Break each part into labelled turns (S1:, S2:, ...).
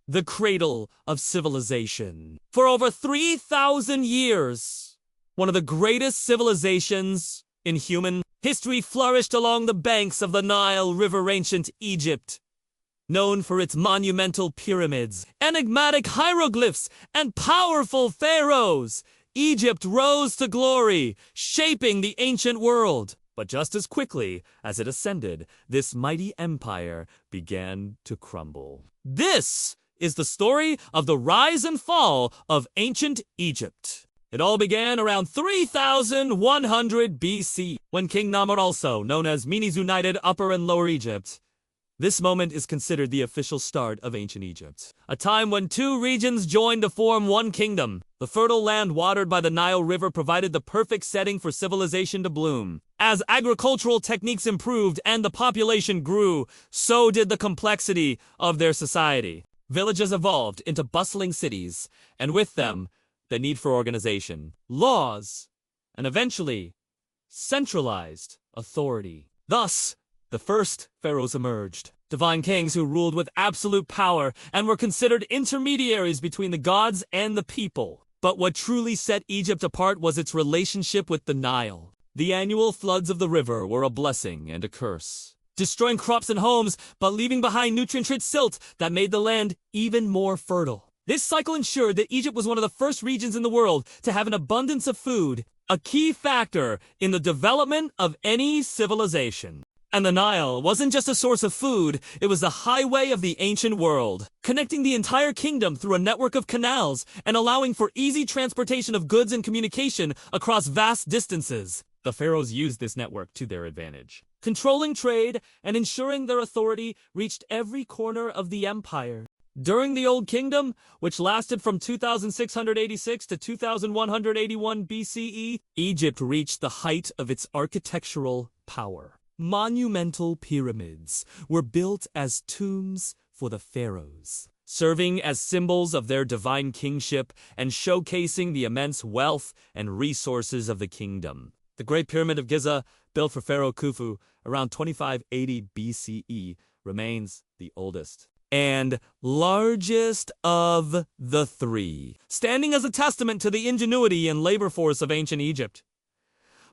S1: the cradle of civilization. For over 3,000 years, one of the greatest civilizations in human history flourished along the banks of the Nile River. Ancient Egypt, known for its monumental pyramids, enigmatic hieroglyphs, and powerful pharaohs, Egypt rose to glory, shaping the ancient world. But just as quickly as it ascended, this mighty empire began to crumble. This is the story of the rise and fall of ancient Egypt. It all began around 3100 BC, when King Namur, also known as Menes, united Upper and Lower Egypt. This moment is considered the official start of ancient Egypt, a time when two regions joined to form one kingdom. The fertile land watered by the Nile River provided the perfect setting for civilization to bloom. As agricultural techniques improved and the population grew, so did the complexity of their society. Villages evolved into bustling cities, and with them, the need for organization, laws, and eventually, centralized authority. Thus, the first pharaohs emerged, divine kings who ruled with absolute power and were considered intermediaries between the gods and the people. But what truly set Egypt apart was its relationship with the Nile. The annual floods of the river were a blessing and a curse, destroying crops and homes, but leaving behind nutrient-rich silt that made the land even more fertile. This cycle ensured that Egypt was one of the first regions in the world to have an abundance of food, a key factor in the development of any civilization. And the Nile wasn't just a source of food, it was the highway of the ancient world, connecting the entire kingdom through a network of canals and allowing for easy transportation of goods and communication across vast distances. The pharaohs used this network to their advantage, controlling trade and ensuring their authority reached every corner of the empire. During the Old Kingdom, which lasted from 2686 to 2181 BCE, Egypt reached the height of its architectural power. Monumental pyramids were built as tombs for the pharaohs, serving as symbols of their divine kingship and showcasing the immense wealth and resources of the kingdom. The Great Pyramid of Giza, built for Pharaoh Khufu around 2580 BCE, remains the oldest and largest of the three, standing as a testament to the ingenuity and labor force of ancient Egypt.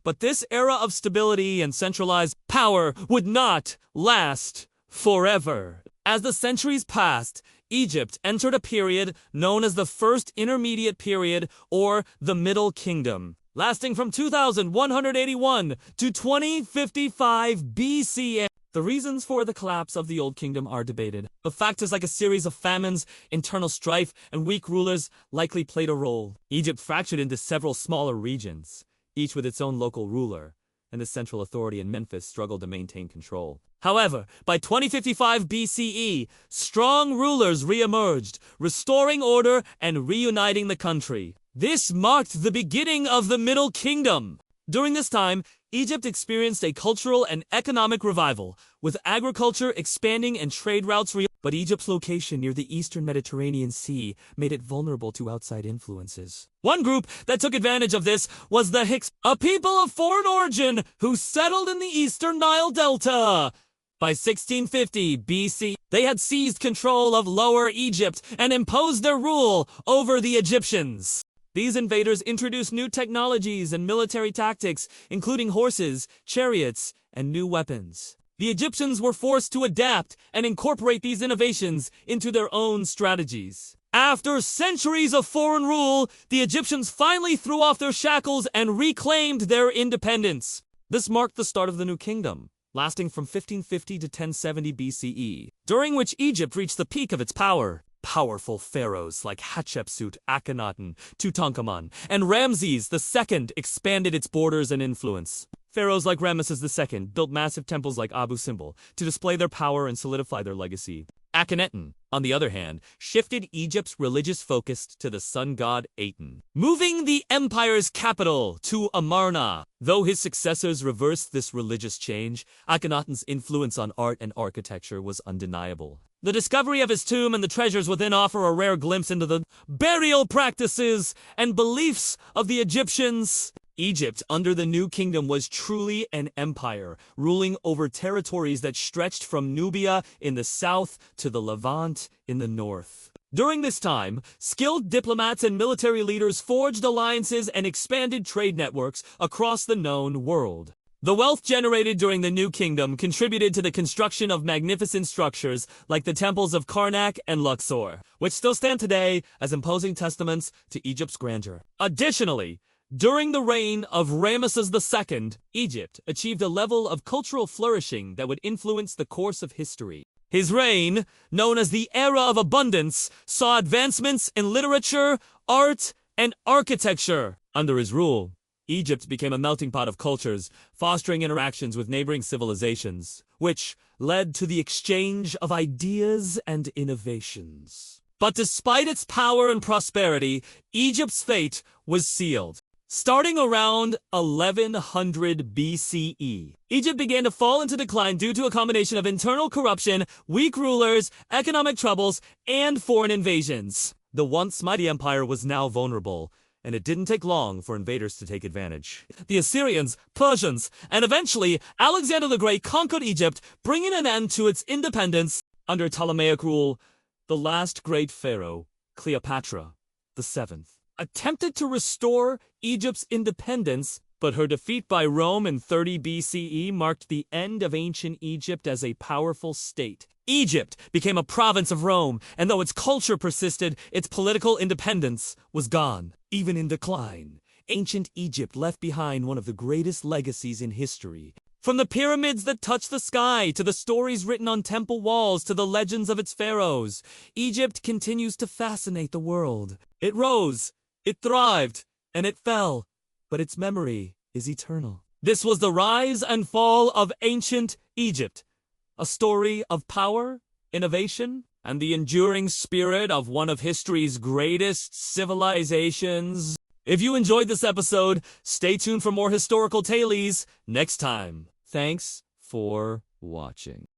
S1: But this era of stability and centralized power would not last forever. As the centuries passed, Egypt entered a period known as the First Intermediate Period, or the Middle Kingdom, lasting from 2181 to 2055 BC. The reasons for the collapse of the Old Kingdom are debated, but factors like a series of famines, internal strife, and weak rulers likely played a role. Egypt fractured into several smaller regions, each with its own local ruler, and the central authority in Memphis struggled to maintain control. However, by 2055 BCE, strong rulers re-emerged, restoring order and reuniting the country. This marked the beginning of the Middle Kingdom. During this time, Egypt experienced a cultural and economic revival, with agriculture expanding and trade routes But Egypt's location near the eastern Mediterranean Sea made it vulnerable to outside influences. One group that took advantage of this was the Hyksos, a people of foreign origin who settled in the eastern Nile Delta. By 1650 BC, they had seized control of Lower Egypt and imposed their rule over the Egyptians. These invaders introduced new technologies and military tactics, including horses, chariots, and new weapons. The Egyptians were forced to adapt and incorporate these innovations into their own strategies. After centuries of foreign rule, the Egyptians finally threw off their shackles and reclaimed their independence. This marked the start of the New Kingdom, lasting from 1550 to 1070 BCE, during which Egypt reached the peak of its power. Powerful pharaohs like Hatshepsut, Akhenaten, Tutankhamun, and Ramses II expanded its borders and influence. Pharaohs like Ramesses II built massive temples like Abu Simbel to display their power and solidify their legacy. Akhenaten, on the other hand, shifted Egypt's religious focus to the sun god Aten, moving the empire's capital to Amarna. Though his successors reversed this religious change, Akhenaten's influence on art and architecture was undeniable. The discovery of his tomb and the treasures within offer a rare glimpse into the burial practices and beliefs of the Egyptians. Egypt, under the New Kingdom, was truly an empire, ruling over territories that stretched from Nubia in the south to the Levant in the north. During this time, skilled diplomats and military leaders forged alliances and expanded trade networks across the known world. The wealth generated during the New Kingdom contributed to the construction of magnificent structures like the temples of Karnak and Luxor, which still stand today as imposing testaments to Egypt's grandeur. Additionally, during the reign of Ramesses II, Egypt achieved a level of cultural flourishing that would influence the course of history. His reign, known as the Era of Abundance, saw advancements in literature, art, and architecture. Under his rule, Egypt became a melting pot of cultures, fostering interactions with neighboring civilizations, which led to the exchange of ideas and innovations. But despite its power and prosperity, Egypt's fate was sealed. Starting around 1100 BCE, Egypt began to fall into decline due to a combination of internal corruption, weak rulers, economic troubles, and foreign invasions. The once mighty empire was now vulnerable, and it didn't take long for invaders to take advantage. The Assyrians, Persians, and eventually Alexander the Great conquered Egypt, bringing an end to its independence. Under Ptolemaic rule, the last great pharaoh, Cleopatra VII, attempted to restore Egypt's independence, but her defeat by Rome in 30 BCE marked the end of ancient Egypt as a powerful state. Egypt became a province of Rome, and though its culture persisted, its political independence was gone. Even in decline, ancient Egypt left behind one of the greatest legacies in history. From the pyramids that touch the sky, to the stories written on temple walls, to the legends of its pharaohs, Egypt continues to fascinate the world. It rose, it thrived, and it fell, but its memory is eternal. This was the rise and fall of ancient Egypt, a story of power, innovation, and the enduring spirit of one of history's greatest civilizations. If you enjoyed this episode, stay tuned for more historical tales next time. Thanks for watching.